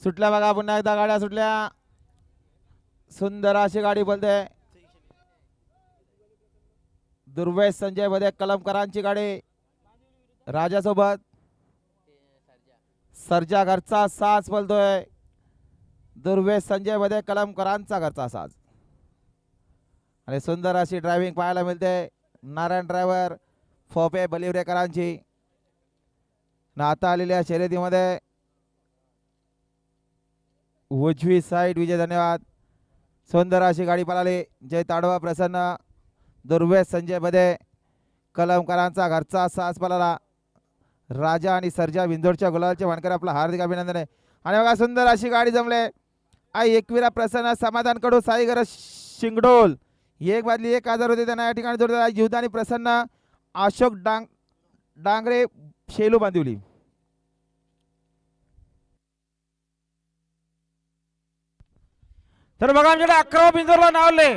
सुटल्या बघा, पुन्हा एकदा गाड्या सुटल्या. सुंदर अशी गाडी बोलते. दुर्वेश संजय मध्ये कलमकरांची गाडी राजासोबत. सर्जा घरचा साज बोलतोय. दुर्वेश संजय मध्ये कलमकरांचा घरचा साज. आणि सुंदर अशी ड्रायव्हिंग पाहायला मिळते नारायण ड्रायव्हर फोपे बलिवरेकरांची. आता आलेल्या शर्यतीमध्ये उजवी साईड विजय. धन्यवाद. सुंदर अशी गाडी पळाली. जय ताडवा प्रसन्न. दुर्वेश संजय मध्ये कलमकरांचा घरचा साज पळाला. राजा आणि सर्जा बिंदोडच्या गुलालचे मानकर आपलं हार्दिक अभिनंदन आहे. आणि बघा सुंदर अशी गाडी जमले. आई एकविरा प्रसन्न समाधान कडू साईगर शिंगडोल एक बादली 1000 होते त्यांना या ठिकाणी जोडले. जीवदानी प्रसन्न अशोक डांगरे शेलू बांदिवली. तर बघा आमच्याकडे 11 बिंदूरला नावले